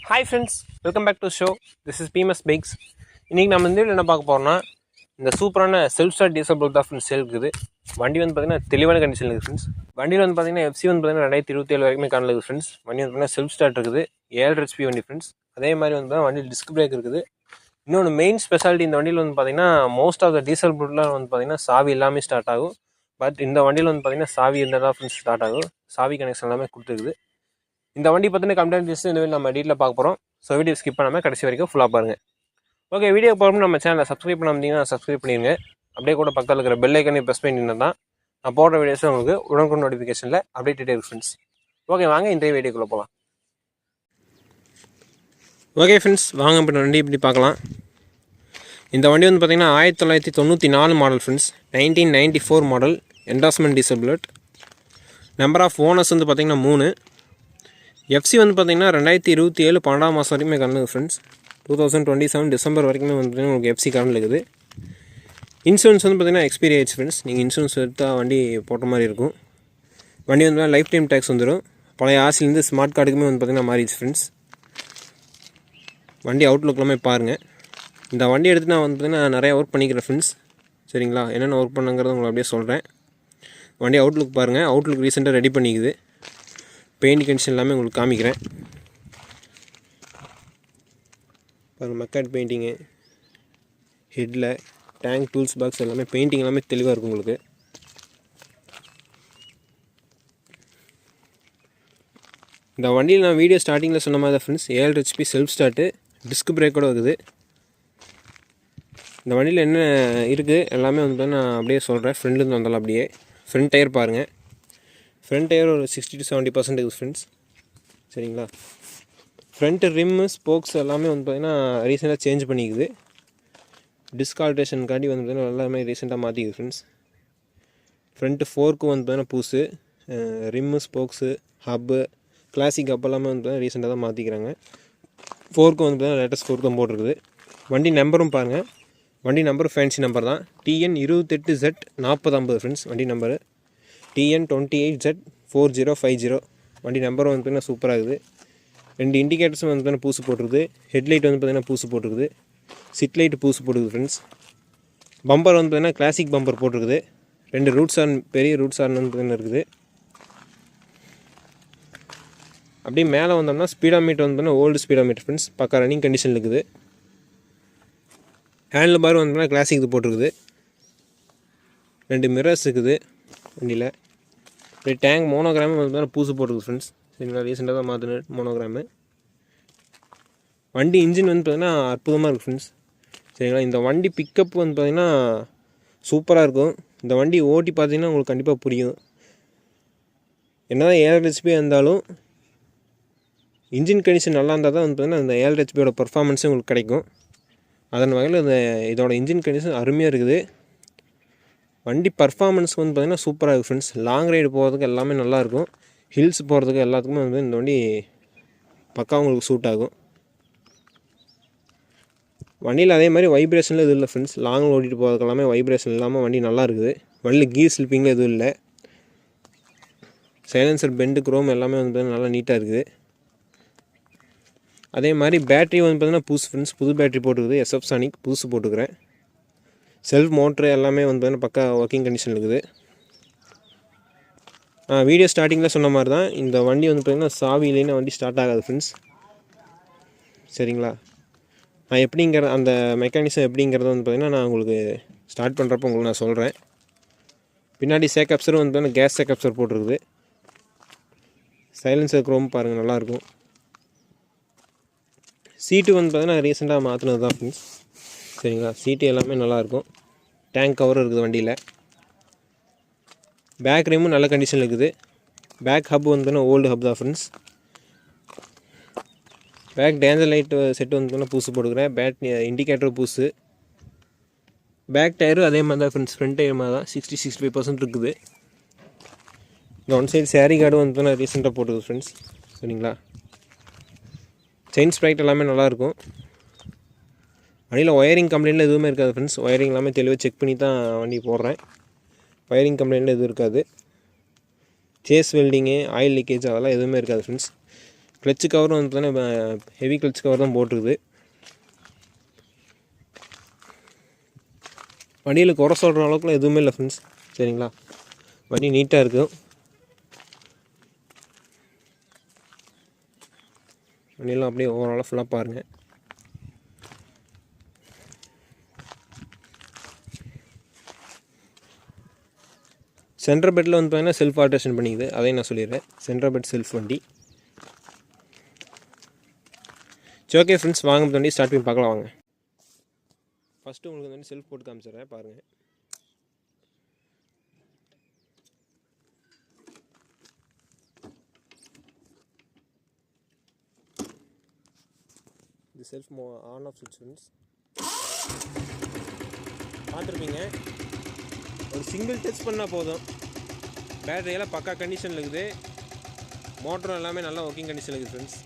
Hi friends, welcome back to show. This is PMS bikes. இன்றைக்கி நம்ம இந்த என்ன பார்க்க போகிறோம்னா, இந்த சூப்பரான செல்ஃப் ஸ்டார்ட் டீசல் பைக் தான் ஃப்ரெண்ட்ஸ் சேல் இருக்குது. வண்டி வந்து பார்த்திங்கன்னா தெளிவான கண்டிஷன் இருக்குது ஃப்ரெண்ட்ஸ். வண்டியில் வந்து பார்த்திங்கன்னா FC வந்து பார்த்திங்கன்னா 2027 வரைக்குமே காணல ஃப்ரெண்ட்ஸ். வண்டி வந்து பார்த்திங்கன்னா செல்ஃப் ஸ்டார்ட் இருக்குது, 7 HP வண்டி ஃப்ரெண்ட்ஸ். அதே மாதிரி வந்து வண்டியில் டிஸ்க் பிரேக் இருக்குது. இன்னொன்று மெயின் ஸ்பெஷாலிட்டி இந்த வண்டியில் வந்து பார்த்திங்கன்னா மோஸ்ட் ஆஃப் த டீசல் பைக்லாம் வந்து பார்த்திங்கன்னா சாவி எல்லாமே ஸ்டார்ட் ஆகும். பட் இந்த வண்டியில் வந்து பார்த்திங்கன்னா சாவி இருந்தால் தான் ஃப்ரெண்ட்ஸ் ஸ்டார்ட் ஆகும். சாவி கனெக்ஷன் எல்லாமே கொடுத்துருக்குது. இந்த வண்டி பற்றின கம்ப்ளைண்ட் லிஸ்ட் இந்த நம்ம டீட்டெயில் பார்க்க போகிறோம். ஸோ வீடியோ ஸ்கிப் பண்ணாமல் கடைசி வரைக்கும் ஃபுல்லாக பாருங்கள். ஓகே, வீடியோ போகிறோம் நம்ம சேனலை சப்ஸ்கிரைப் பண்ணாமல் சப்ஸ்கிரைப் பண்ணிடுங்க. அப்படியே கூட பக்கத்தில் இருக்கிற பெல் ஐக்கனை ப்ரெஸ் பண்ணிங்கன்னா தான் நான் போடுற வீடியோஸும் உங்களுக்கு உடனுக்குடன் நோட்டிஃபிகேஷனில் அப்டேட்டே இருக்கும் ஃப்ரெண்ட்ஸ். ஓகே, வாங்க இந்த வீடியோக்குள்ளே போகலாம். ஓகே ஃப்ரெண்ட்ஸ், வாங்க இப்போ வண்டி இப்படி பார்க்கலாம். இந்த வண்டி வந்து பார்த்திங்கன்னா 1994 model friends. 1994 model, endorsement diesel bullet. Number of owners வந்து பார்த்திங்கன்னா 3. FC வந்து பார்த்திங்கன்னா 2027 12 மாதம் வரைக்குமே கரண்ட் ஃப்ரெண்ட்ஸ். 2027 டிசம்பர் வரைக்குமே வந்து பார்த்திங்கன்னா உங்களுக்கு FC கரண்ட் இருக்குது. இன்சூரன்ஸ் வந்து பார்த்திங்கன்னா எக்ஸ்பீரி ஆயிடுச்சு ஃப்ரெண்ட்ஸ். நீங்கள் இன்சூரன்ஸ் எடுத்தால் வண்டி போட்ட மாதிரி இருக்கும். வண்டி வந்து லைஃப் டைம் டேக்ஸ் வந்துடும். பழைய ஆசிலேருந்து ஸ்மார்ட் கார்டுக்குமே வந்து பார்த்திங்கன்னா மாறிடுச்சு ஃப்ரெண்ட்ஸ். வண்டி அவுட்லுக்லாமே பாருங்கள். இந்த வண்டி எடுத்து நான் வந்து பார்த்திங்கன்னா நிறையா ஒர்க் பண்ணிக்கிறேன் ஃப்ரெண்ட்ஸ். சரிங்களா, என்னென்ன ஒர்க் பண்ணுங்கிறத உங்களுக்கு அப்படியே சொல்கிறேன். வண்டி அவுட்லுக் பாருங்கள். அவுட்லுக் ரீசெண்டாக ரெடி பண்ணிக்குது. பெயிண்ட் கண்டிஷன் எல்லாமே உங்களுக்கு காமிக்கிறேன் பாருங்கள். மெக்காட் பெயிண்டிங்கு, ஹெட்டில் டேங்க், டூல்ஸ் பாக்ஸ் எல்லாமே பெயிண்டிங் எல்லாமே தெளிவாக இருக்கும் உங்களுக்கு. இந்த வண்டியில் நான் வீடியோ ஸ்டார்டிங்கில் சொன்ன மாதிரி தான் friends, 7 HP self start, disc பிரேக்கோடு இருக்குது. இந்த வண்டியில் என்ன இருக்குது எல்லாமே வந்து நான் அப்படியே சொல்கிறேன். ஃப்ரெண்ட்லேருந்து வந்தாலும் அப்படியே ஃப்ரண்ட் டயர் பாருங்கள். ஃப்ரண்ட் டயர் ஒரு 60 to 70% இருக்குது ஃப்ரெண்ட்ஸ். சரிங்களா, ஃப்ரண்ட்டு ரிம்மு ஸ்போக்ஸ் எல்லாமே வந்து பார்த்திங்கன்னா ரீசெண்டாக சேஞ்ச் பண்ணிக்குது. டிஸ்க் ஆல்ட்ரேஷனுக்காண்டி வந்து பார்த்திங்கன்னா எல்லாமே ரீசெண்டாக மாற்றிக்குது ஃப்ரெண்ட்ஸ். ஃப்ரண்ட்டு ஃபோர்க்கு வந்து பார்த்திங்கன்னா புதுசு, ரிம்மு ஸ்போக்ஸு ஹப்பு கிளாசிக் ஹப் எல்லாமே வந்து பார்த்திங்கன்னா ரீசெண்டாக தான் மாற்றிக்கிறாங்க. ஃபோர்க்கு வந்து பார்த்திங்கன்னா லேட்டஸ்ட் ஃபோர்க்கு தான் போட்டிருக்குது. வண்டி நம்பரும் பாருங்கள். வண்டி நம்பர் ஃபேன்சி நம்பர் தான். TN 28Z 4050 friends. வண்டி நம்பரு TN 28Z4050. வண்டி நம்பர் வந்து பார்த்திங்கன்னா சூப்பராக இருக்குது. 2 இண்டிகேட்டர்ஸும் வந்து பார்த்திங்கன்னா பூசு போட்டிருக்குது. ஹெட்லைட் வந்து பார்த்திங்கன்னா பூசு போட்டிருக்குது. சிட் லைட்டு பூசு போட்டுருக்குது ஃப்ரெண்ட்ஸ். பம்பர் வந்து பார்த்திங்கன்னா கிளாசிக் பம்பர் போட்டிருக்குது. 2 ரூட்ஸ் ஆர்ன், பெரிய ரூட்ஸ் ஆர்ன் வந்து பார்த்திங்கன்னா இருக்குது. அப்படியே மேலே வந்தோம்னா ஸ்பீடாமீட்டர் வந்து பார்த்திங்கன்னா ஓல்டு ஸ்பீடாமீட்டர் ஃப்ரெண்ட்ஸ். பக்கா ரன்னிங் கண்டிஷனில் இருக்குது. ஹேண்டில் பார் வந்து பார்த்திங்கன்னா கிளாசிக் இது போட்டிருக்குது. 2 மிரர்ஸ் இருக்குது வண்டியில். அப்படியே டேங்க் மோனோகிராமு வந்து பார்த்திங்கன்னா பூசு போட்டிருக்குது ஃப்ரெண்ட்ஸ். சரிங்களா, ரீசெண்டாக தான் மாற்றின மோனோகிராமு. வண்டி இன்ஜின் வந்து பார்த்திங்கன்னா அற்புதமாக இருக்குது ஃப்ரெண்ட்ஸ். சரிங்களா, இந்த வண்டி பிக்கப் வந்து பார்த்திங்கன்னா சூப்பராக இருக்கும். இந்த வண்டி ஓட்டி பார்த்திங்கன்னா உங்களுக்கு கண்டிப்பாக புரியும். என்ன தான் 7 HP இருந்தாலும் இன்ஜின் கண்டிஷன் நல்லா இருந்தால் தான் வந்து பார்த்திங்கன்னா இந்த 7 HPயோட பர்ஃபார்மன்ஸும் உங்களுக்கு கிடைக்கும். அதன் வகையில் இதோட இன்ஜின் கண்டிஷன் அருமையாக இருக்குது. வண்டி பர்ஃபார்மன்ஸ் வந்து பார்த்திங்கன்னா சூப்பராக இருக்குது ஃப்ரெண்ட்ஸ். லாங் ரைடு போகிறதுக்கு எல்லாமே நல்லாயிருக்கும். ஹில்ஸ் போகிறதுக்கு எல்லாத்துக்குமே வந்து இந்த வண்டி பக்கா உங்களுக்கு சூட் ஆகும். வண்டியில் அதே மாதிரி வைப்ரேஷனில் எதுவும் இல்லை ஃப்ரெண்ட்ஸ். லாங் ஓட்டிகிட்டு போகிறதுக்கு எல்லாமே வைப்ரேஷன் இல்லாமல் வண்டி நல்லா இருக்குது. வண்டியில் கீர் ஸ்லிப்பிங்கில் எதுவும் இல்லை. சைலன்சர் பெண்டு குரோம் எல்லாமே வந்து நல்லா நீட்டாக இருக்குது. அதே மாதிரி பேட்ரி வந்து பார்த்திங்கன்னா புதுசு ஃப்ரெண்ட்ஸ். புது பேட்ரி போட்டுருக்குது. SF சானிக் புதுசு போட்டுக்கிறேன். செல்ஃப் மோட்ரு எல்லாமே வந்து பார்த்திங்கன்னா பக்கா ஒர்க்கிங் கண்டிஷன் இருக்குது. வீடியோ ஸ்டார்டிங்கில் சொன்ன மாதிரி தான் இந்த வண்டி வந்து பார்த்திங்கன்னா சாவி இல்லைன்னா வண்டி ஸ்டார்ட் ஆகாது ஃப்ரெண்ட்ஸ். சரிங்களா, நான் எப்படிங்கிற அந்த மெக்கானிசம் எப்படிங்கிறத வந்து பார்த்திங்கன்னா நான் உங்களுக்கு ஸ்டார்ட் பண்ணுறப்போ உங்களுக்கு நான் சொல்கிறேன். பின்னாடி சேக்கப்சரும் வந்து பார்த்திங்கன்னா கேஸ் சேக்கப்சர் போட்டிருக்குது. சைலன்சர் குரோம் பாருங்கள், நல்லாயிருக்கும். சீட்டு வந்து பார்த்திங்கன்னா ரீசெண்டாக மாற்றினது தான் ஃப்ரெண்ட்ஸ். சரிங்களா, சீட்டு எல்லாமே நல்லாயிருக்கும். டேங்க் கவர் இருக்குது வண்டியில். பேக் ரிமும் நல்ல கண்டிஷனில் இருக்குது. பேக் ஹப் வந்து பார்த்திங்கன்னா ஓல்டு ஹப் தான் friends. Back danger light set வந்து பார்த்திங்கன்னா பூசு போட்டுக்கிறேன். பேட் இண்டிகேட்டர் பூசு. பேக் டயரும் அதே மாதிரி தான் ஃப்ரெண்ட்ஸ். ஃப்ரண்ட் டயர் மாதிரி தான் 60-65% இருக்குது. இந்த ஒன் சைடு சேரி கார்டு வந்து பார்த்திங்கன்னா ரீசெண்டாக போட்டுருக்குது ஃப்ரெண்ட்ஸ். சரிங்களா, செயின் ஸ்ப்ரைட் எல்லாமே நல்லாயிருக்கும். வண்டியில் ஒயரிங் கம்ப்ளைண்ட்டில் எதுவுமே இருக்காது ஃப்ரெண்ட்ஸ். ஒயரிங் எல்லாமே தெளிவாக செக் பண்ணி தான் வண்டி போடுறேன். ஒயரிங் கம்ப்ளைண்ட்டில் எதுவும் இருக்காது. சேஸ் வெல்டிங்கு, ஆயில் லீக்கேஜ் அதெல்லாம் எதுவுமே இருக்காது ஃப்ரெண்ட்ஸ். கிளச்சு கவரும் வந்து பார்த்தீங்கன்னா ஹெவி கிளச் கவர் தான் போட்டிருக்குது. வண்டியில் குறை சொல்கிற அளவுக்குலாம் எதுவுமே இல்லை ஃப்ரெண்ட்ஸ். சரிங்களா, வண்டி நீட்டாக இருக்கும். வண்டியெல்லாம் அப்படியே ஓவராலாக ஃபுல்லாக பாருங்கள். சென்டர் பெட்டில் வந்து பார்த்தீங்கன்னா செல்ஃப் ஆல்ட்ரேஷன் பண்ணிக்குது, அதையும் நான் சொல்லிடுறேன். சென்டர் பெட் செல்ஃப் வண்டி. சரி, ஓகே ஃப்ரெண்ட்ஸ், வாங்க வண்டி ஸ்டார்ட் பண்ணி பார்க்கலாம் வாங்க. ஃபஸ்ட்டு உங்களுக்கு வந்து செல்ஃப் போட்டு காமிச்சிடுறேன் பாருங்கள். இது செல்ஃப் ஆன் ஆஃப் சுவிட்ச் ஃப்ரெண்ட்ஸ். பார்த்துருப்பீங்க, ஒரு சிங்கிள் டச் பண்ணால் போதும். பேட்டரியெல்லாம் பக்கா கண்டிஷனில் இருக்குது. மோட்டரும் எல்லாமே நல்லா ஒர்க்கிங் கண்டிஷனில் இருக்குது ஃப்ரெண்ட்ஸ்.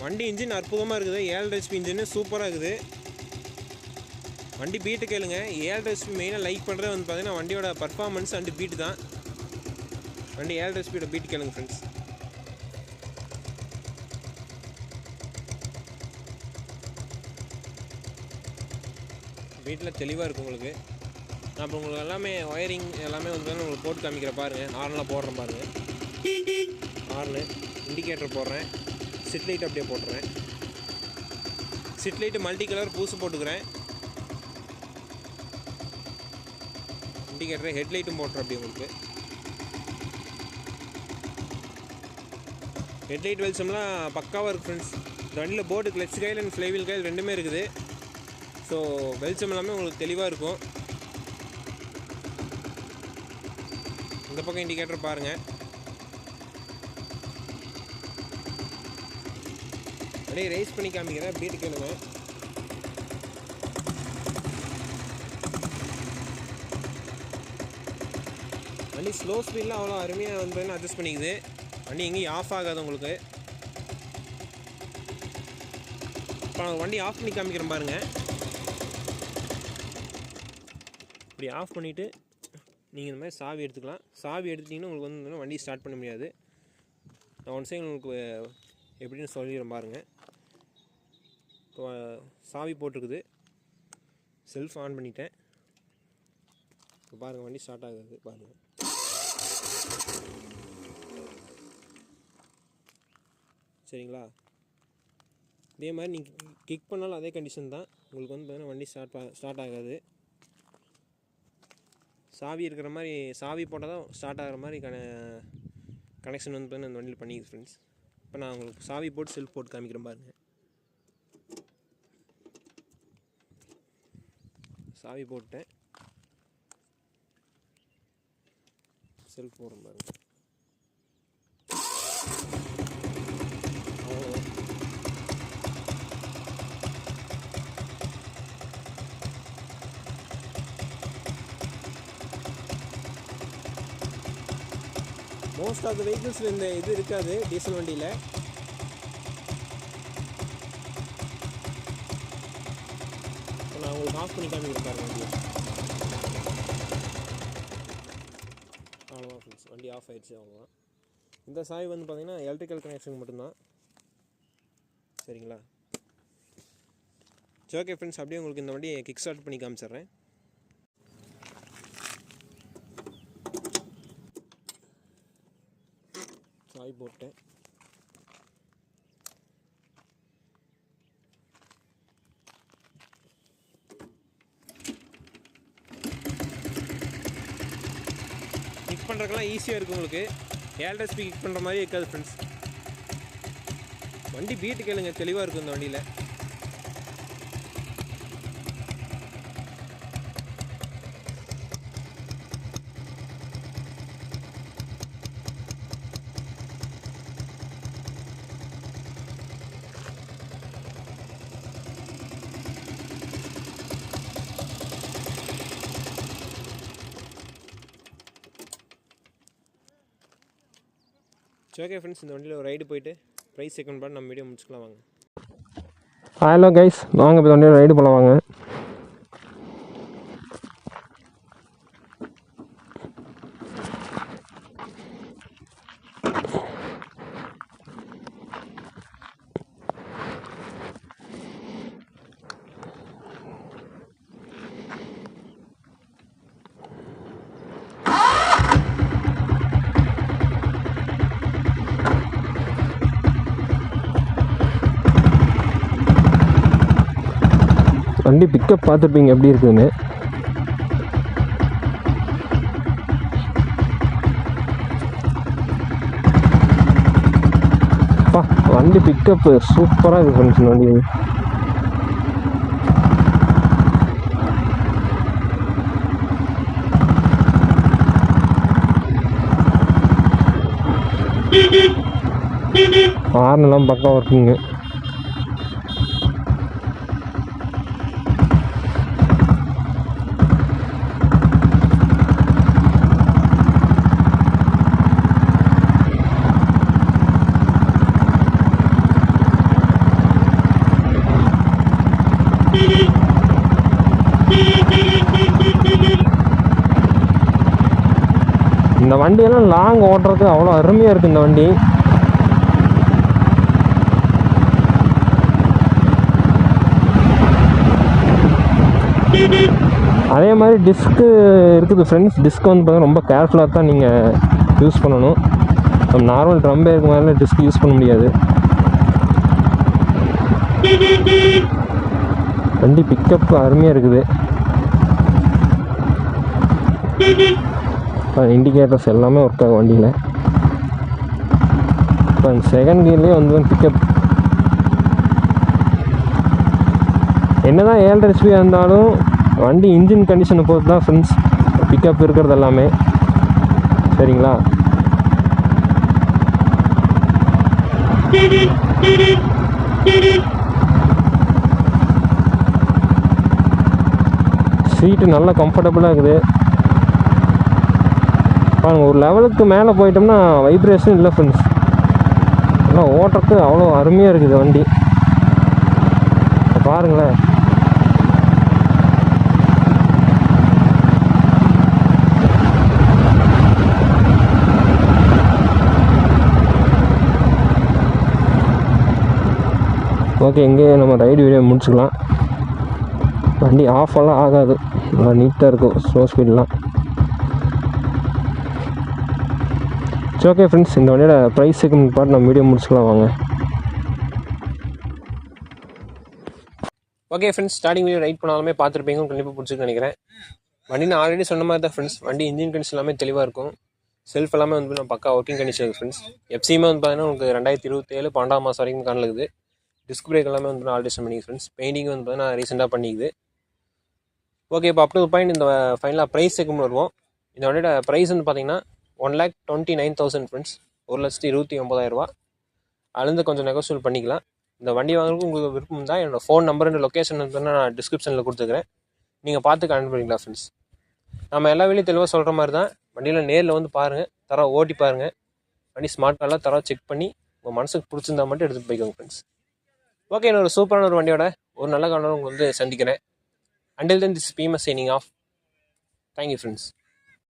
வண்டி இன்ஜின் அற்புதமாக இருக்குது. 7 HP இன்ஜின்னு சூப்பராக இருக்குது. வண்டி பீட்டு கேளுங்க. 7 HP மெயினாக லைக் பண்ணுறது வந்து பார்த்தீங்கன்னா வண்டியோட பர்ஃபார்மன்ஸ் அண்டு பீட்டு தான். வண்டி 7 HPயோட பீட்டு கேளுங்க ஃப்ரெண்ட்ஸ். வீட்டில் தெளிவாக இருக்கும் உங்களுக்கு. நான் இப்போ உங்களுக்கு எல்லாமே ஒயரிங் எல்லாமே வந்து உங்களுக்கு போட்டு காமிக்கிற பாருங்கள். ஹார்னெலாம் போடுறேன் பாருங்கள். ஹார்னு, இண்டிகேட்டர் போடுறேன், சிட் லைட் அப்படியே போட்டுறேன். சிட் லைட்டு மல்டி கலர் பூசு போட்டுக்கிறேன். இண்டிகேட்டர் ஹெட்லைட்டும் போட்டுறேன் அப்படி உங்களுக்கு. ஹெட்லைட் வெளிச்சம்லாம் பக்காவாக இருக்குது ஃப்ரெண்ட்ஸ். இந்த வண்டியில் board clutch Kyle and flywheel Kyle ரெண்டுமே இருக்குது. ஸோ வெளிச்சம் எல்லாமே உங்களுக்கு தெளிவாக இருக்கும். இந்த பக்கம் இண்டிகேட்டர் பாருங்கள். அப்படியே ரைஸ் பண்ணி காமிக்கிறேன், பீட்டு கேளுங்க. வண்டி ஸ்லோ ஸ்பீடில் அவ்வளோ அருமையாக வந்து அட்ஜஸ்ட் பண்ணிக்குது. வண்டி எங்கேயும் ஆஃப் ஆகாது உங்களுக்கு. இப்போ நான் வண்டி ஆஃப் பண்ணி காமிக்கிறேன் பாருங்கள். இப்படி ஆஃப் பண்ணிவிட்டு நீங்கள் இந்த மாதிரி சாவி எடுத்துக்கலாம். சாவி எடுத்துட்டிங்கன்னா உங்களுக்கு வந்து வண்டி ஸ்டார்ட் பண்ண முடியாது. நான் ஒன் சைடு உங்களுக்கு எப்படின்னு சொல்லிடுறேன் பாருங்கள். இப்போ சாவி போட்டிருக்குது, செல்ஃப் ஆன் பண்ணிட்டேன். இப்போ பாருங்கள், வண்டி ஸ்டார்ட் ஆகுது பாருங்கள். சரிங்களா, இதே மாதிரி நீங்கள் கிக் பண்ணாலும் அதே கண்டிஷன் தான். உங்களுக்கு வந்து பார்த்தீங்கன்னா வண்டி ஸ்டார்ட் ஆகாது. சாவி இருக்கிற மாதிரி, சாவி போட்டால் தான் ஸ்டார்ட் ஆகிற மாதிரி கனெக்ஷன் வந்து பார்த்தீங்கன்னா இந்த வண்டியில் பண்ணிக்குது ஃப்ரெண்ட்ஸ். இப்போ நான் உங்களுக்கு சாவி போட்டு செல்ஃப் போட்டு காமிக்கிறேன் பாருங்கள். சாவி போட்டேன், செல்ஃப் போடுறேன் பாருங்கள். மோஸ்ட் ஆஃப் த வெஹிக்கிள்ஸில் இந்த இது இருக்காது டீசல் வண்டியில். இப்போ நான் உங்களுக்கு ஆஃப் பண்ணி காமிக்கிறேன் பாருங்கள் வண்டியை. அவ்வளோதான் ஃப்ரெண்ட்ஸ், வண்டி ஆஃப் ஆகிடுச்சு, அவ்வளோதான். இந்த சாவி வந்து பார்த்திங்கன்னா எலக்ட்ரிக்கல் கனெக்ஷன் மட்டும்தான். சரிங்களா, சரி ஓகே ஃப்ரெண்ட்ஸ், அப்படியே உங்களுக்கு இந்த வண்டியை கிக் ஸ்டார்ட் பண்ணி காமிச்சிட்றேன். சாவி போட்டேன். கிக் பண்ணுறதுக்கெல்லாம் ஈஸியாக இருக்குது உங்களுக்கு. 7 HP கிக் பண்ணுற மாதிரி இருக்காது ஃப்ரெண்ட்ஸ். வண்டி பீட்டு கேளுங்க, தெளிவாக இருக்கும் இந்த வண்டியில். சரி ஓகே ஃப்ரெண்ட்ஸ், இந்த வண்டியில் ஒரு ரைடு போயிட்டு ப்ரைஸ் செகண்ட் பார்ட் நம்ம வீடியோ முடிச்சுக்கலாம் வாங்க. ஹலோ கைஸ், வாங்க இப்போ வண்டியில் ரைடு போகலாம் வாங்க. வண்டி பிக்கப் பார்த்துருப்பீங்க எப்படி இருக்குதுன்னு. வண்டி பிக்கப்பு சூப்பராக இருக்குது ஃப்ரெண்ட்ஸ். இந்த வண்டி ஹார்னெல்லாம் பக்கம் இருக்குங்க. இந்த வண்டியெல்லாம் லாங் ஓட்டுறதுக்கு அவ்வளோ அருமையாக இருக்குது இந்த வண்டி. அதே மாதிரி டிஸ்க்கு இருக்குது ஃப்ரெண்ட்ஸ். டிஸ்க் வந்து பார்த்தீங்கன்னா ரொம்ப கேர்ஃபுல்லாக தான் நீங்கள் யூஸ் பண்ணணும். நம்ம நார்மல் ட்ரம் பிரேக் மாதிரிலாம் டிஸ்க் யூஸ் பண்ண முடியாது. வண்டி பிக்கப் அருமையாக இருக்குது. இண்டிகேட்டர்ஸ் எல்லாமே ஒர்க் ஆகும் வண்டியில். இப்போ செகண்ட் கியர்லேயே வந்து பிக்கப் என்ன தான் 7.5 HP இருந்தாலும் வண்டி இன்ஜின் கண்டிஷனை பொறுத்து தான் ஃப்ரெண்ட்ஸ் பிக்கப் இருக்கிறது எல்லாமே. சரிங்களா? சீட்டு நல்லா கம்ஃபர்டபுளாக இருக்குது. பாருங்கள், ஒரு லெவலுக்கு மேலே போயிட்டோம்னா வைப்ரேஷன் இல்லை ஃப்ரெண்ட்ஸ். எல்லாம் ஓட்டுறதுக்கு அவ்வளோ அருமையாக இருக்குது வண்டி. பாருங்களேன். ஓகே, இங்கேயே நம்ம ரைடு வீடியோ முடிச்சுக்கலாம். வண்டி ஆஃபெல்லாம் ஆகாது, நல்லா நீட்டாக இருக்கும் ஸ்லோ ஸ்பீட்லாம். சரி, ஓகே ஃப்ரெண்ட்ஸ், இந்த வண்டியோட ப்ரைஸுக்கு பார்த்து நம்ம வீடியோ முடிச்சுக்கலாம் வாங்க. Okay friends, starting video right பண்ணாலுமே பார்த்துருப்பீங்க, கண்டிப்பாக பிடிச்சிருக்குன்னு நினைக்கிறேன். வண்டி நான் ஆல்ரெடி சொன்ன மாதிரி தான் ஃப்ரெண்ட்ஸ். வண்டி இன்ஜின் கண்டிஷன் எல்லாமே தெளிவாக இருக்கும். செல்ஃப் எல்லாமே வந்து நம்ம பக்கா ஒர்க்கிங் கண்டிஷன் இருக்குது ஃப்ரெண்ட்ஸ். எஃப்சியுமே வந்து பார்த்தீங்கன்னா உங்களுக்கு 2027 12 மாதம் வரைக்கும் காணலுக்குது. டிஸ்க் பிரேக் எல்லாமே வந்து ஆல்ரெடி பண்ணிங்க ஃப்ரெண்ட்ஸ். பெயிண்டிங் வந்து பார்த்தீங்கன்னா ரீசெண்டாக பண்ணிக்குது. ஓகே, இப்போ அப் டு பாயிண்ட் இந்த ஃபைனலாக ப்ரைஸுக்கு வருவோம். இந்த வண்டியோட ப்ரைஸ் வந்து பார்த்தீங்கன்னா 1,29,000 ஃப்ரெண்ட்ஸ். 1,29,000. அதுலேருந்து கொஞ்சம் நெகோசியேட் பண்ணிக்கலாம். இந்த வண்டி வாங்குறதுக்கு உங்களுக்கு விருப்பம் தான் என்னோடய ஃபோன் நம்பர் அண்ட் லொக்கேஷன் வந்து நான் டிஸ்கிரிப்ஷனில் கொடுத்துக்கிறேன். நீங்கள் பார்த்து கனெக்ட் பண்ணிக்கலாம் ஃப்ரெண்ட்ஸ். நம்ம எல்லா வேலையும் தெளிவாக சொல்கிற மாதிரி தான். வண்டியில் நேரில் வந்து பாருங்கள், தர ஓட்டி பாருங்கள். வண்டி ஸ்மார்ட் கார்டெலாம் தர செக் பண்ணி உங்கள் மனசுக்கு பிடிச்சிருந்தா மட்டும் எடுத்துகிட்டு போய்க்கோங்க ஃப்ரெண்ட்ஸ். ஓகே, என்னோட சூப்பரான ஒரு வண்டியோட ஒரு நல்ல காரணம் உங்களுக்கு வந்து சந்திக்கிறேன். Until then, this is PMS signing off. Thank you, friends.